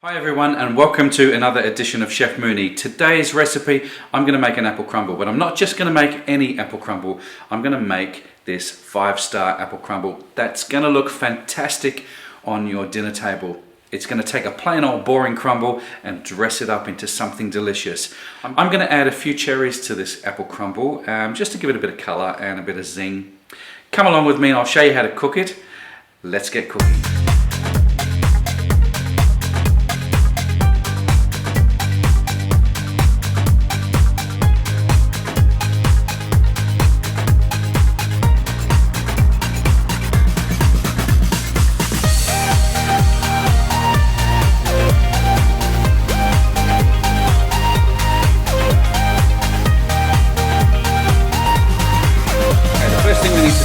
Hi everyone and welcome to another edition of Chef Mooney. Today's recipe, I'm going to make an apple crumble, but I'm not just going to make any apple crumble. I'm going to make this 5-star apple crumble that's going to look fantastic on your dinner table. It's going to take a plain old boring crumble and dress it up into something delicious. I'm going to add a few cherries to this apple crumble just to give it a bit of colour and a bit of zing. Come along with me and I'll show you how to cook it. Let's get cooking.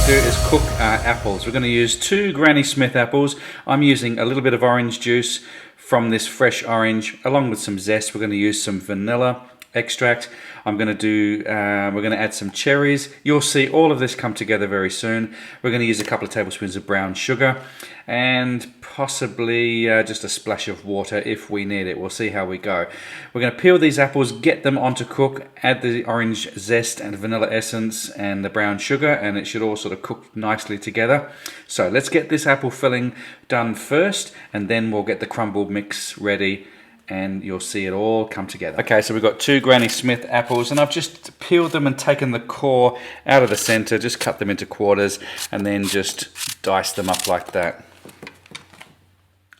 Is cook our apples. We're going to use 2 Granny Smith apples. I'm using a little bit of orange juice from this fresh orange along with some zest. We're going to use some vanilla extract. We're going to add some cherries. You'll see all of this come together very soon. We're going to use a couple of tablespoons of brown sugar and possibly just a splash of water if we need it. We'll see how we go. We're going to peel these apples, get them on to cook, add the orange zest and vanilla essence and the brown sugar, and it should all sort of cook nicely together. So let's get this apple filling done first, and then we'll get the crumble mix ready and you'll see it all come together. Okay, so we've got 2 Granny Smith apples and I've just peeled them and taken the core out of the center, just cut them into quarters and then just dice them up like that.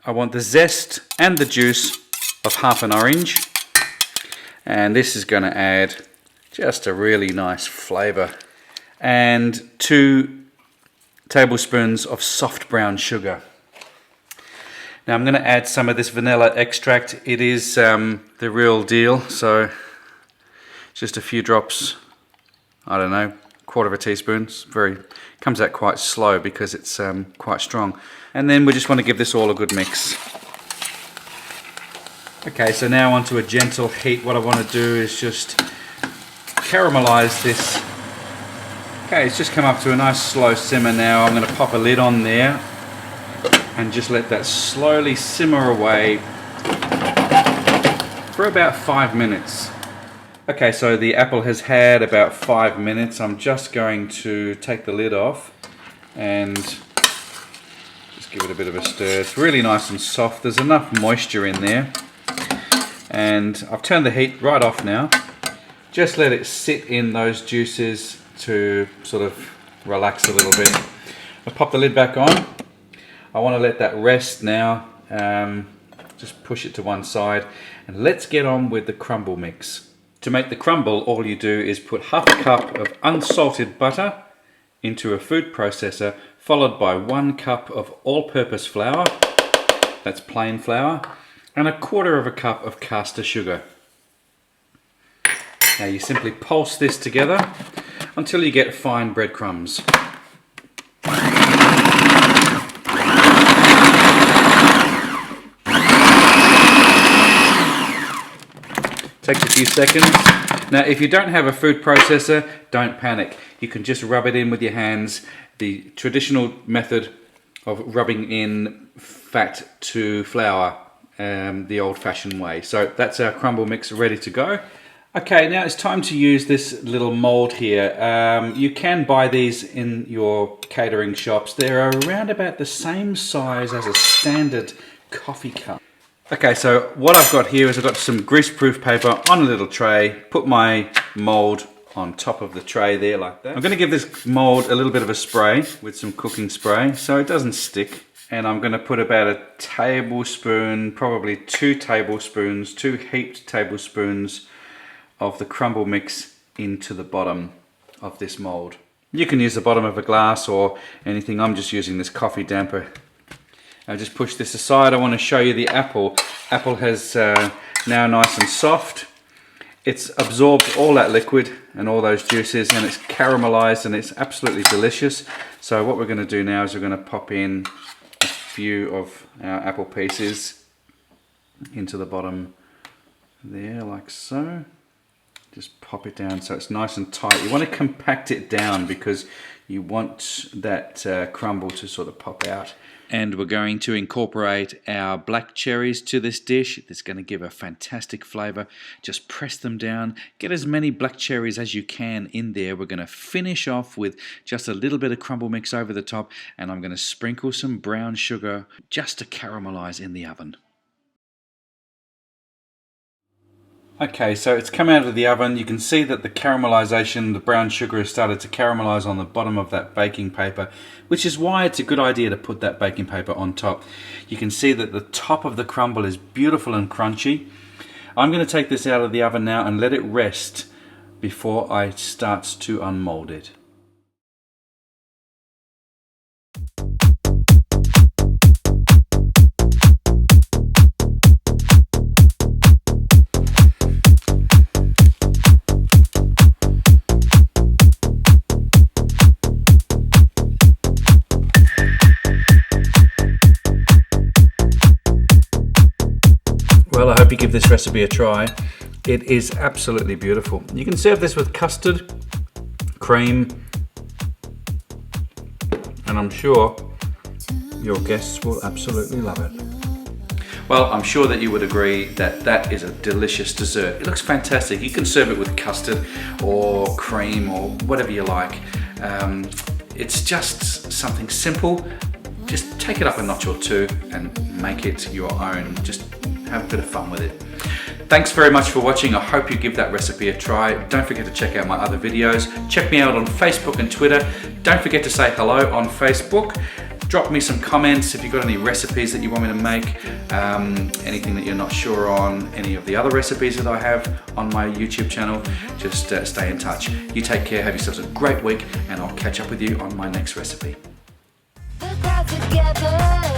I want the zest and the juice of half an orange, and this is going to add just a really nice flavor, and 2 tablespoons of soft brown sugar. Now I'm going to add some of this vanilla extract. It is the real deal, so just a few drops, I don't know, 1/4 teaspoon. Comes out quite slow because it's quite strong. And then we just want to give this all a good mix. Okay, so now onto a gentle heat. What I want to do is just caramelize this. Okay, it's just come up to a nice slow simmer now. I'm going to pop a lid on there and just let that slowly simmer away for about 5 minutes. Okay, so the apple has had about 5 minutes. I'm just going to take the lid off and just give it a bit of a stir. It's really nice and soft. There's enough moisture in there. And I've turned the heat right off now. Just let it sit in those juices to sort of relax a little bit. I'll pop the lid back on. I want to let that rest now. Just push it to one side and let's get on with the crumble mix. To make the crumble, all you do is put half a cup of unsalted butter into a food processor, followed by 1 cup of all-purpose flour, that's plain flour, and 1/4 cup of caster sugar. Now you simply pulse this together until you get fine breadcrumbs. Takes a few seconds. Now if you don't have a food processor, don't panic. You can just rub it in with your hands. The traditional method of rubbing in fat to flour, the old-fashioned way. So that's our crumble mix ready to go. Okay, now it's time to use this little mold here. You can buy these in your catering shops. They're around about the same size as a standard coffee cup. Okay, so what I've got here is I've got some greaseproof paper on a little tray. Put my mold on top of the tray there like that. I'm going to give this mold a little bit of a spray with some cooking spray so it doesn't stick. And I'm going to put about a tablespoon, probably 2 tablespoons, 2 heaped tablespoons of the crumble mix into the bottom of this mold. You can use the bottom of a glass or anything. I'm just using this coffee damper. I'll just push this aside. I want to show you the apple. Apple has now nice and soft. It's absorbed all that liquid and all those juices, and it's caramelized and it's absolutely delicious. So what we're going to do now is we're going to pop in a few of our apple pieces into the bottom there like so. Just pop it down so it's nice and tight. You want to compact it down because you want that crumble to sort of pop out. And we're going to incorporate our black cherries to this dish. It's going to give a fantastic flavor. Just press them down. Get as many black cherries as you can in there. We're going to finish off with just a little bit of crumble mix over the top, and I'm going to sprinkle some brown sugar just to caramelize in the oven. Okay, so it's come out of the oven. You can see that the caramelization, the brown sugar has started to caramelize on the bottom of that baking paper, which is why it's a good idea to put that baking paper on top. You can see that the top of the crumble is beautiful and crunchy. I'm going to take this out of the oven now and let it rest before I start to unmold it. Well, I hope you give this recipe a try. It is absolutely beautiful. You can serve this with custard, cream, and I'm sure your guests will absolutely love it. Well, I'm sure that you would agree that that is a delicious dessert. It looks fantastic. You can serve it with custard or cream or whatever you like. It's just something simple. Just take it up a notch or two and make it your own. Just have a bit of fun with it. Thanks very much for watching. I hope you give that recipe a try. Don't forget to check out my other videos. Check me out on Facebook and Twitter. Don't forget to say hello on Facebook. Drop me some comments if you've got any recipes that you want me to make, anything that you're not sure on, any of the other recipes that I have on my YouTube channel. Just stay in touch. You take care, have yourselves a great week, and I'll catch up with you on my next recipe. Together.